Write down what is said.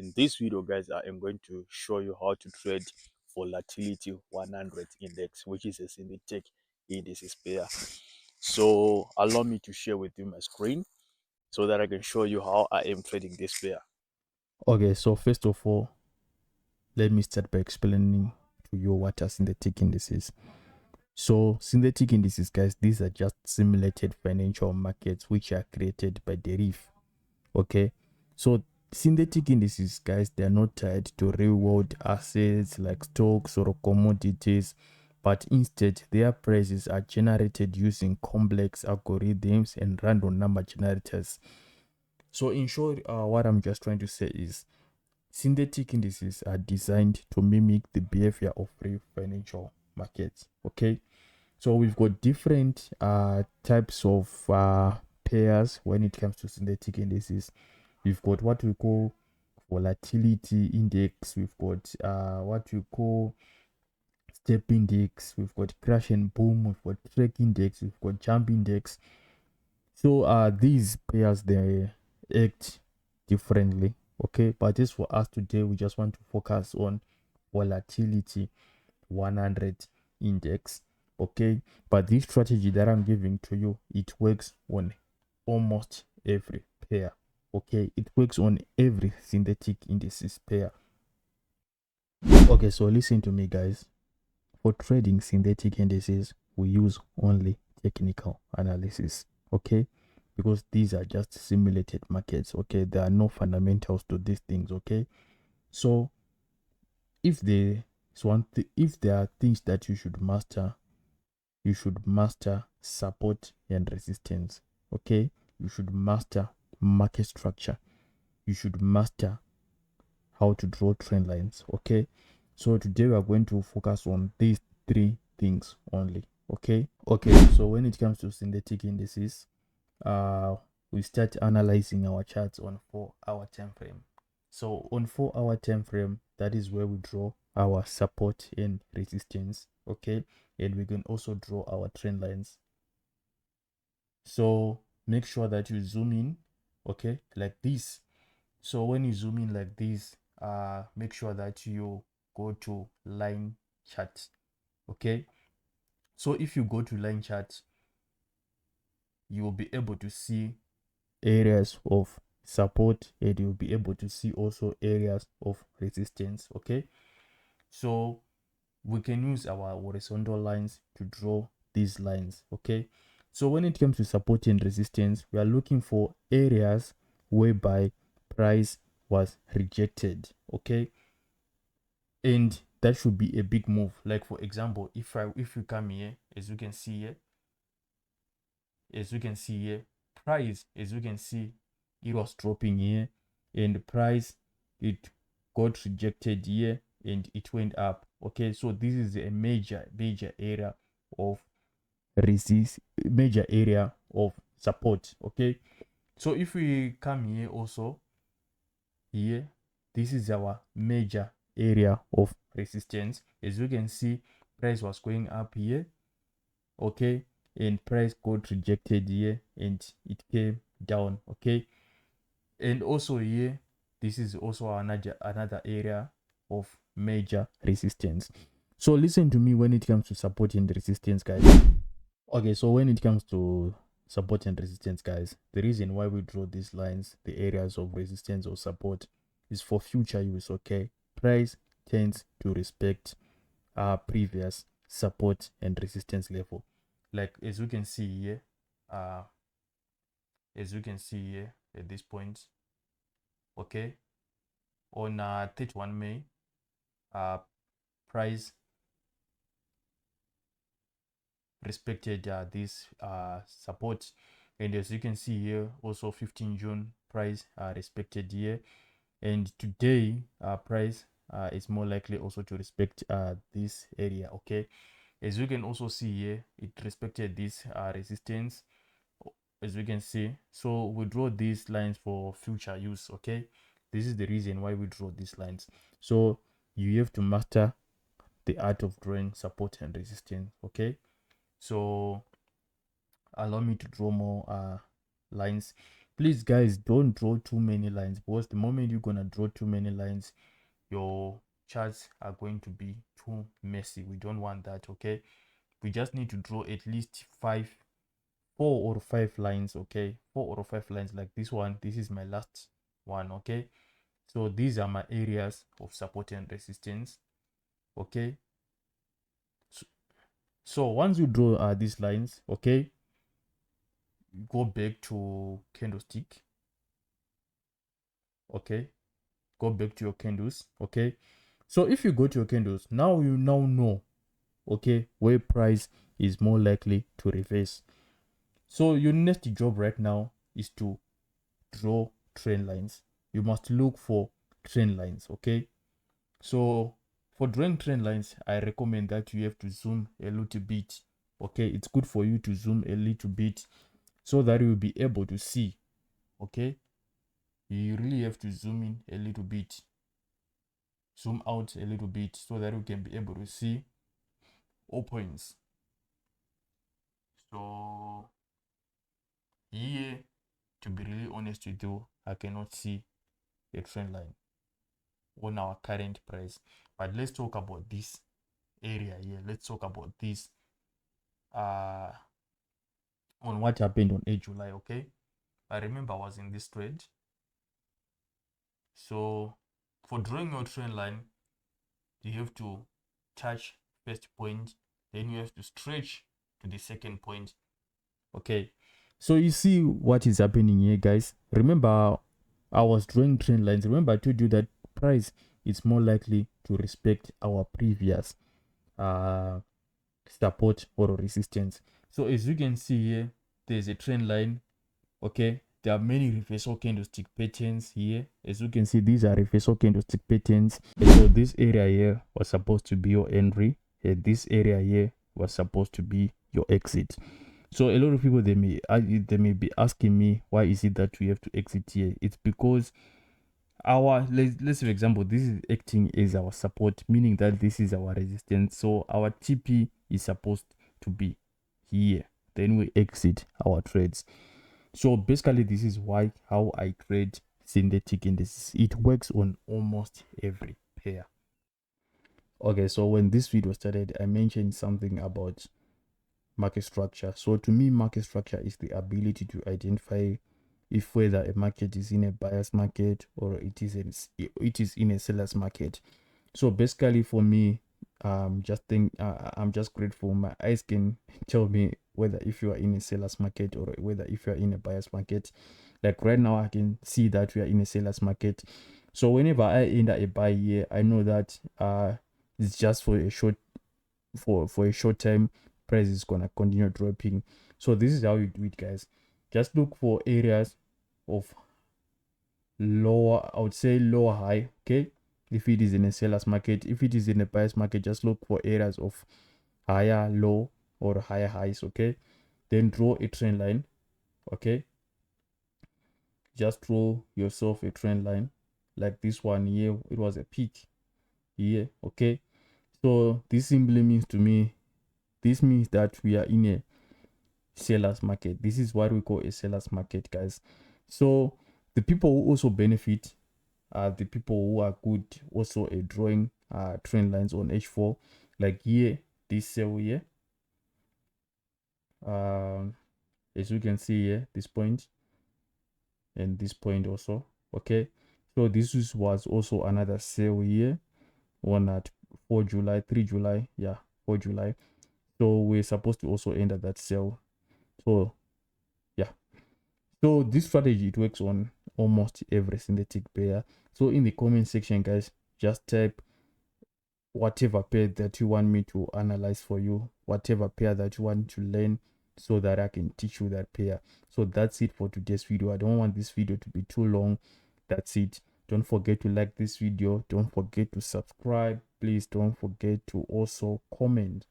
In this video, guys, I am going to show you how to trade volatility 100 index, which is a synthetic indices pair. So allow me to share with you my screen so that I can show you how I am trading this pair. Okay, so first of all, let me start by explaining to you what are synthetic indices. So synthetic indices, guys, these are just simulated financial markets which are created by the reef. Okay, so synthetic indices, guys, they are not tied to real world assets like stocks or commodities, but instead their prices are generated using complex algorithms and random number generators. So in short, what I'm just trying to say is synthetic indices are designed to mimic the behavior of real financial markets. Okay, so we've got different types of pairs when it comes to synthetic indices. We've got what we call volatility index, we've got what we call step index, we've got crash and boom, we've got track index, we've got jump index. So these pairs, they act differently. Okay, but just for us today, we just want to focus on volatility 100 index. Okay, but this strategy that I'm giving to you, it works on almost every pair. Okay, it works on every synthetic indices pair. Okay, so listen to me, guys. For trading synthetic indices, we use only technical analysis. Okay, because these are just simulated markets. Okay, there are no fundamentals to these things. Okay, so if if there are things that you should master, you should master support and resistance. Okay, you should master market structure, you should master how to draw trend lines. Okay, so today we are going to focus on these three things only. Okay, so when it comes to synthetic indices, we start analyzing our charts on 4-hour time frame. So on 4-hour time frame, that is where we draw our support and resistance. Okay, and we can also draw our trend lines. So make sure that you zoom in, okay, like this. So when you zoom in like this, make sure that you go to line chart. Okay, so if you go to line chart, you will be able to see areas of support and you'll be able to see also areas of resistance. Okay, so we can use our horizontal lines to draw these lines. Okay, so when it comes to support and resistance, we are looking for areas whereby price was rejected. Okay, and that should be a big move. Like for example, if we come here, as you can see here, price, as you can see, it was dropping here, and the price, it got rejected here and it went up. Okay, so this is a major area of major area of support. Okay, so if we come here also, here, this is our major area of resistance. As you can see, price was going up here. Okay, and price got rejected here and it came down. Okay, and also here, this is also another area of major resistance. So listen to me when it comes to support and resistance, guys. Okay, so when it comes to support and resistance, guys, the reason why we draw these lines, the areas of resistance or support, is for future use. Okay, price tends to respect our previous support and resistance level. Like as you can see here, at this point, okay, on 31 May, price respected this support, and as you can see here, also 15 June price respected here, and today price is more likely also to respect this area. Okay, as you can also see here, it respected this resistance, as we can see. So we draw these lines for future use. Okay, this is the reason why we draw these lines. So you have to master the art of drawing support and resistance. Okay, so allow me to draw more lines. Please guys, don't draw too many lines, because the moment you're gonna draw too many lines, your charts are going to be too messy. We don't want that. Okay, we just need to draw at least 4 or 5 lines. Okay, 4 or 5 lines like this one. This is my last one. Okay, so these are my areas of support and resistance. Okay, so once you draw these lines, okay, go back to candlestick. Okay, go back to your candles. Okay, so if you go to your candles now, you now know, okay, where price is more likely to reverse. So your next job right now is to draw trend lines. You must look for trend lines. Okay, so for drawing trend lines, I recommend that you have to zoom a little bit. Okay, it's good for you to zoom a little bit so that you'll be able to see. Okay, you really have to zoom in a little bit, zoom out a little bit, so that you can be able to see all points. So here, to be really honest with you, I cannot see a trend line on our current price. But let's talk about this area here. Let's talk about this on what happened on 8 July. Okay, I remember I was in this trade. So for drawing your trend line, you have to touch first point, then you have to stretch to the second point. Okay, so you see what is happening here, guys. Remember, I was drawing trend lines. Remember, I told you that price is more likely to respect our previous support or resistance. So as you can see here, there's a trend line. Okay, there are many reversal candlestick patterns here. As you can see, these are reversal candlestick patterns. So this area here was supposed to be your entry, and this area here was supposed to be your exit. So a lot of people, they may be asking me, why is it that we have to exit here? It's because our, let's for example, this is acting as our support, meaning that this is our resistance. So our TP is supposed to be here, then we exit our trades. So basically, this is how I trade synthetic indices. It works on almost every pair. Okay, so when this video started, I mentioned something about market structure. So to me, market structure is the ability to identify if whether a market is in a buyer's market or it is in a seller's market. So basically, for me, I'm just grateful my eyes can tell me whether if you are in a seller's market or whether if you are in a buyer's market. Like right now, I can see that we are in a seller's market. So whenever I enter a buy here, I know that it's just for a short time. Price is gonna continue dropping. So this is how you do it, guys. Just look for areas of lower, I would say lower high. Okay, if it is in a seller's market. If it is in a buyer's market, just look for areas of higher low or higher highs. Okay, then draw a trend line. Okay, just draw yourself a trend line like this one here. It was a peak here. Okay, so this simply means to me, this means that we are in a seller's market. This is what we call a seller's market, guys. So the people who also benefit are the people who are good also at drawing trend lines on H4, like here, this cell here. As you can see here, this point and this point also. Okay, so was also another sale here, one at 4 July, 3 July, yeah, 4 July. So we're supposed to also enter that sale. So yeah, so this strategy, it works on almost every synthetic pair. So in the comment section, guys, just type whatever pair that you want me to analyze for you, whatever pair that you want to learn, so that I can teach you that pair. So that's it for today's video. I don't want this video to be too long. That's it. Don't forget to like this video. Don't forget to subscribe. Please don't forget to also comment.